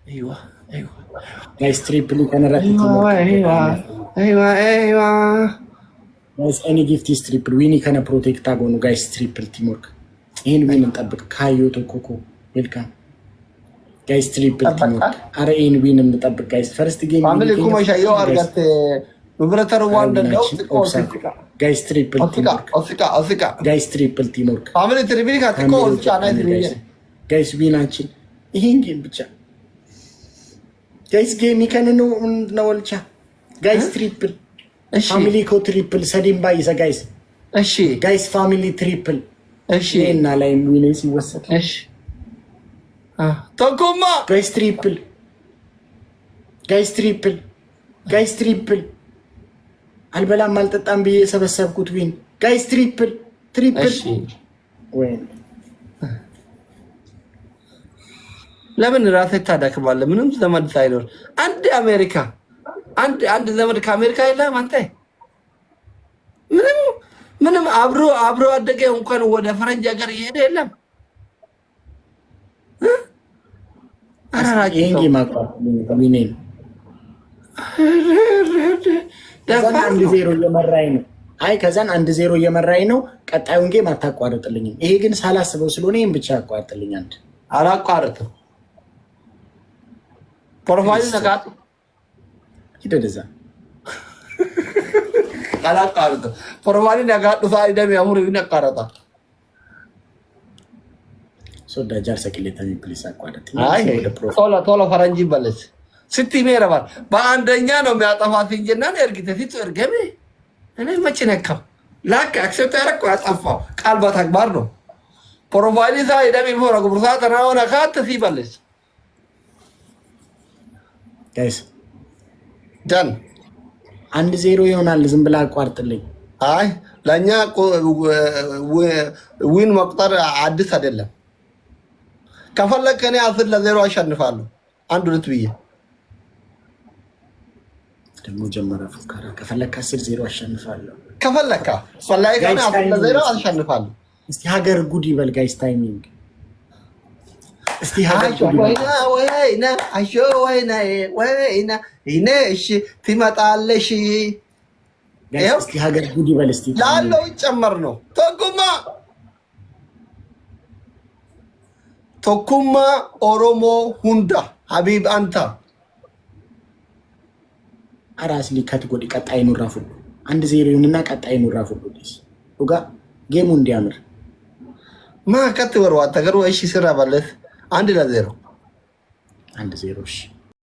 ايوه ايوه جايز تريبل كان راتب ايوه جايز اني جيفتيز تريبل ويني كان بروتكت اغونو جايز تريبل تيم ورك ይሄን ዊን እንጠብቅ ካዮ ተኮኮ ዌልካም ጋይስ ትሪፕል ቲም ወርክ አረ ይሄን ዊን እንጠብቅ ጋይስ ፈርስት ጌም ፋሚሊ ኩማ ሻዮ አርጋት ብረተር ዋንደ ነው ጋይስ ትሪፕል ቲም ወርክ ኦፊካ ጋይስ ትሪፕል ቲም ወርክ ፋሚሊ ትሪፕል ካትኮ ኦፊካ ናይ ትሪፕል ጋይስ ዊናችን ይሄን ጌም ብቻ ጋይስ ጌም ይከን ነው ወልቻ ጋይስ ትሪፕል ፋሚሊ ኮ ትሪፕል ሰዲም ባይዘ ጋይስ እሺ ጋይስ ፋሚሊ ትሪፕል እሺ እና ላይ ሚኒስ ይወሰድ እሺ ተቆማ ጋይስ ትሪፕል ጋይስ ትሪፕል አልበላም አልጠጣም ብዬ የሰበሰብኩት ዊን ጋይስ ትሪፕል እሺ ወይ ለምን ራስህ ታዳክማለህ? ምንም ዘመድ ሳይኖር አንድ ዘመድ ከአሜሪካ የለም አንተ ምንም አብሮ አደገ እንኳን ወደ ፈረንጅ ሀገር እየሄደ የለም። አራራቂ ይሄን ማቋም ምን ከዛን 1-0 እየመራኝ ነው። አይ ከዛን 1-0 እየመራኝ ነው። ቀጣዩን ጌም አታቋርጥልኝም። ይሄ ግን ሳላስበው ስለሆነ ይሄን ብቻ አቋርጥልኝ። አንድ አላቋርጥም። ፕሮፋይል ነካት ይደደዛ አላቋርጥም። ፕሮፋይል ነካት ዱፋይ ደም ያሙር ይነቀረጣ ሶዳ ጃር ሰቅሌታኒ ፕሊስ አቋርጥ። አይ ቶሎ ፈረንጂ በለስ ስቲ ሜረባል በአንደኛ ነው የሚያጠፋት እንጂና እርግተ ፊት እርገሜ እኔ መቼ ነካው ላክ አክሰፕት ያረኩ ያጠፋው ቃል በተግባር ነው። ፕሮፋይል ሳይ ደም ይፎራ ጉብርሳ ተናው ነካት ሲበለስ ጋይስ ዳን 1-0 ይሆናል። ዝም ብላ አቋርጥልኝ። አይ ለኛ ዊን መቁጠር አዲስ አይደለም። ከፈለክ እኔ 10-0 አሸንፋለሁ። 1-2 ብዬ ደግሞ ጀመረ ፉከራ። ከፈለክ 10-0 አሸንፋለሁ። ከፈለካ ፈላይ ከኔ 10-0 አሸንፋለሁ። እስቲ ሀገር ጉድ ይበል ጋይስ። ታይሚንግ እስቲ ሀገር ጉድ ወይና አሾ ወይና ይኔ እሺ ትመጣለሽ። ጋይስ እስቲ ሀገር ጉድ ይበል። እስቲ ላለው ይጨመር ነው ቶኩማ ኦሮሞ ሁንዳ ሀቢብ አንታ አራስ ሊከት ጎዲ ቀጣይ ኑራፉ 1-0 ይሁንና ቀጣይ ኑራፉ ዲስ ኡጋ ጌሙ እንዲያምር ማ ከት ወርዋ ተገሩ እሺ ስራ ባለት 1-0 1-0 እሺ